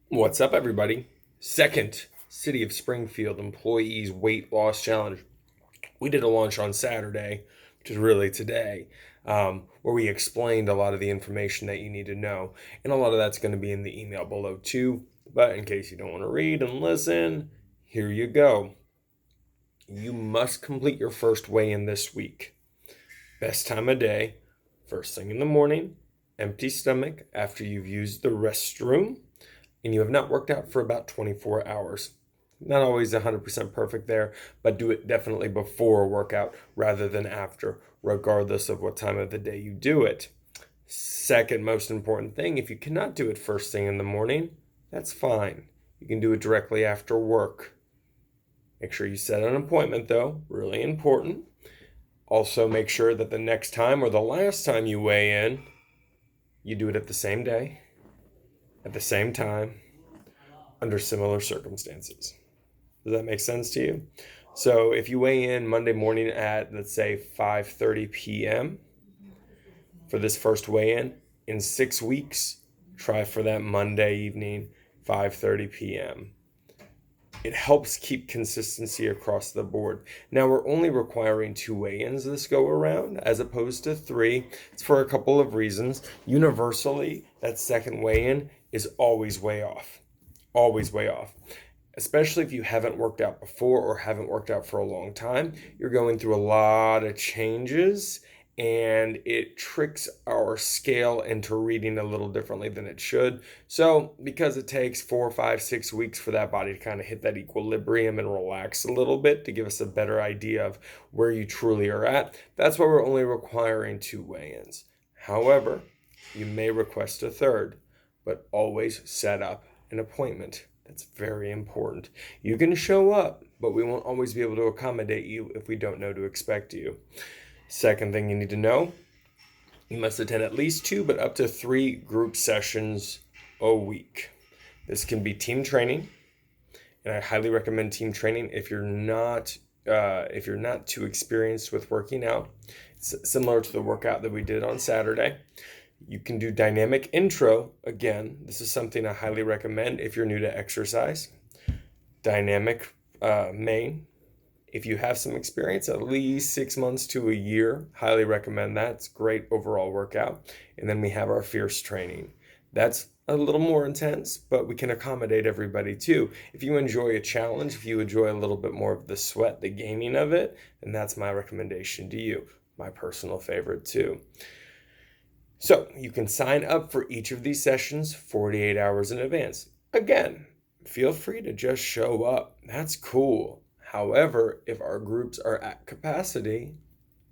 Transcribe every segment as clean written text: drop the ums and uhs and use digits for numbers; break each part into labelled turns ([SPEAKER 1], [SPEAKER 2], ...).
[SPEAKER 1] What's up, everybody? Second City of Springfield Employees Weight Loss Challenge. We did a launch on Saturday, which is really today, where we explained a lot of the information that you need to know. And a lot of that's going to be in the email below, too. But in case you don't want to read and listen, here you go. You must complete your first weigh in this week. Best time of day, first thing in the morning, empty stomach after you've used the restroom and you have not worked out for about 24 hours. Not always 100% perfect there, but do it definitely before a workout rather than after, regardless of what time of the day you do it. Second most important thing, if you cannot do it first thing in the morning, that's fine. You can do it directly after work. Make sure you set an appointment though, really important. Also, make sure that the next time or the last time you weigh in, you do it at the same day, at the same time, under similar circumstances. Does that make sense to you? So if you weigh in Monday morning at, let's say, 5:30 p.m. for this first in 6 weeks, try for that Monday evening, 5:30 p.m. It helps keep consistency across the board. Now, we're only requiring 2 weigh-ins this go around as opposed to 3. It's for a couple of reasons. Universally, that second weigh-in is always way off. Always way off. Especially if you haven't worked out before or haven't worked out for a long time. You're going through a lot of changes and it tricks our scale into reading a little differently than it should. So because it takes 4, 5, 6 weeks for that body to kind of hit that equilibrium and relax a little bit to give us a better idea of where you truly are at, that's why we're only requiring 2 weigh-ins. However, you may request a third, but always set up an appointment. That's very important. You can show up, but we won't always be able to accommodate you if we don't know to expect you. Second thing you need to know, you must attend at least 2, but up to 3 group sessions a week. This can be team training, and I highly recommend team training if you're not too experienced with working out. It's similar to the workout that we did on Saturday. You can do dynamic intro. Again, this is something I highly recommend if you're new to exercise. Dynamic main. If you have some experience, at least 6 months to a year, highly recommend that. It's a great overall workout. And then we have our fierce training. That's a little more intense, but we can accommodate everybody too. If you enjoy a challenge, if you enjoy a little bit more of the sweat, the gaming of it, then that's my recommendation to you. My personal favorite too. So you can sign up for each of these sessions 48 hours in advance. Again, feel free to just show up. That's cool. However, if our groups are at capacity,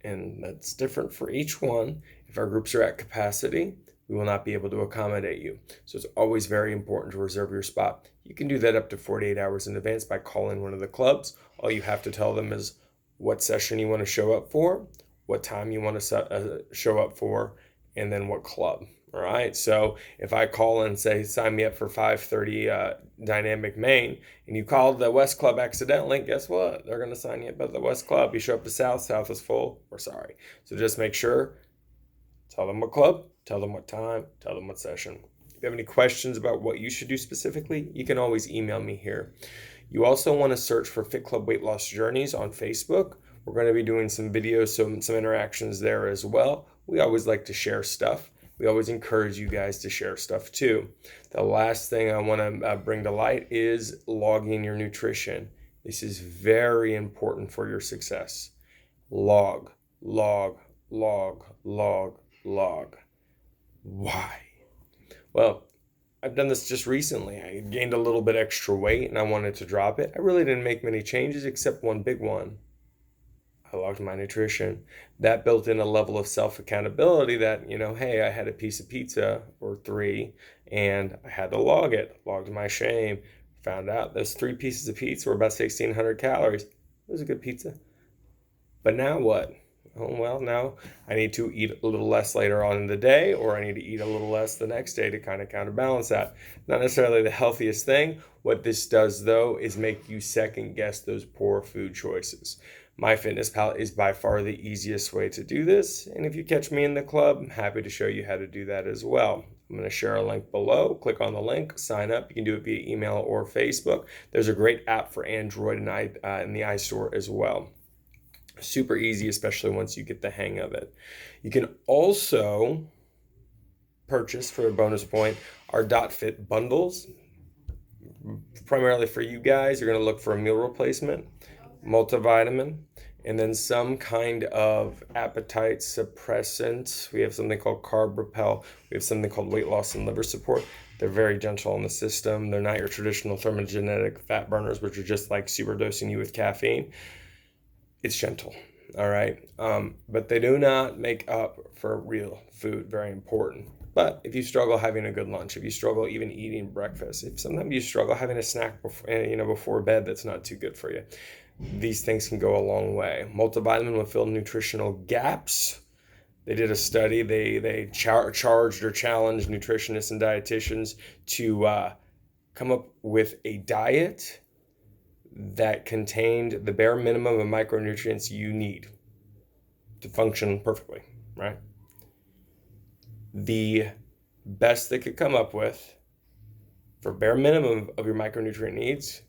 [SPEAKER 1] and that's different for each one, if our groups are at capacity, we will not be able to accommodate you. So it's always very important to reserve your spot. You can do that up to 48 hours in advance by calling one of the clubs. All you have to tell them is what session you want to show up for, what time you want to show up for, and then what club. All right. So if I call and say, sign me up for 5:30 Dynamic Main, and you call the West Club accidentally, guess what? They're going to sign you up at the West Club. You show up to South, South is full. We're sorry. So just make sure, tell them what club, tell them what time, tell them what session. If you have any questions about what you should do specifically, you can always email me here. You also want to search for Fit Club Weight Loss Journeys on Facebook. We're going to be doing some videos, some interactions there as well. We always like to share stuff. We always encourage you guys to share stuff too. The last thing I want to bring to light is logging your nutrition. This is very important for your success. Log, log, log, log, log. Why? Well, I've done this just recently. I gained a little bit extra weight and I wanted to drop it. I really didn't make many changes except one big one. I logged my nutrition. That built in a level of self-accountability that, hey, I had a piece of pizza or 3 and I had to log it. Logged my shame. Found out those 3 pieces of pizza were about 1,600 calories. It was a good pizza. But now what? Oh, well, now I need to eat a little less later on in the day, or I need to eat a little less the next day to kind of counterbalance that. Not necessarily the healthiest thing. What this does, though, is make you second guess those poor food choices. MyFitnessPal is by far the easiest way to do this, and if you catch me in the club, I'm happy to show you how to do that as well. I'm going to share a link below. Click on the link, sign up. You can do it via email or Facebook. There's a great app for Android and in the iStore as well. Super easy, especially once you get the hang of it. You can also purchase, for a bonus point, our .fit bundles. Primarily for you guys, you're going to look for a meal replacement, multivitamin, and then some kind of appetite suppressant. We have something called Carb Repel. We have something called weight loss and liver support. They're very gentle on the system. They're not your traditional thermogenic fat burners, which are just like super dosing you with caffeine. It's gentle, all right? But they do not make up for real food, very important. But if you struggle having a good lunch, if you struggle even eating breakfast, if sometimes you struggle having a snack before bed that's not too good for you, these things can go a long way. Multivitamin will fill nutritional gaps. They did a study. They charged or challenged nutritionists and dietitians to come up with a diet that contained the bare minimum of micronutrients you need to function perfectly, right? The best they could come up with for bare minimum of your micronutrient needs,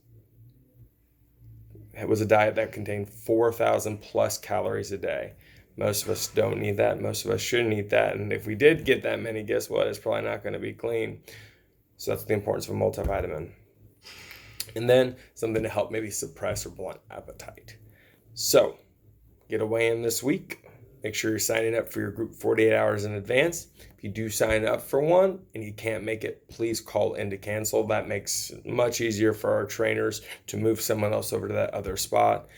[SPEAKER 1] it was a diet that contained 4,000 plus calories a day. Most of us don't need that. Most of us shouldn't eat that. And if we did get that many, guess what? It's probably not going to be clean. So that's the importance of a multivitamin. And then something to help maybe suppress or blunt appetite. So get a weigh-in this week. Make sure you're signing up for your group 48 hours in advance. If you do sign up for one and you can't make it, please call in to cancel. That makes it much easier for our trainers to move someone else over to that other spot.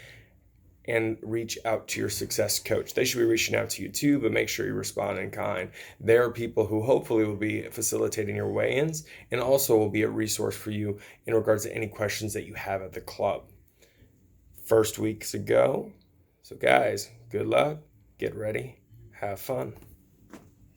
[SPEAKER 1] And reach out to your success coach. They should be reaching out to you too, but make sure you respond in kind. There are people who hopefully will be facilitating your weigh-ins and also will be a resource for you in regards to any questions that you have at the club. First week's a go. So guys, good luck, get ready, have fun.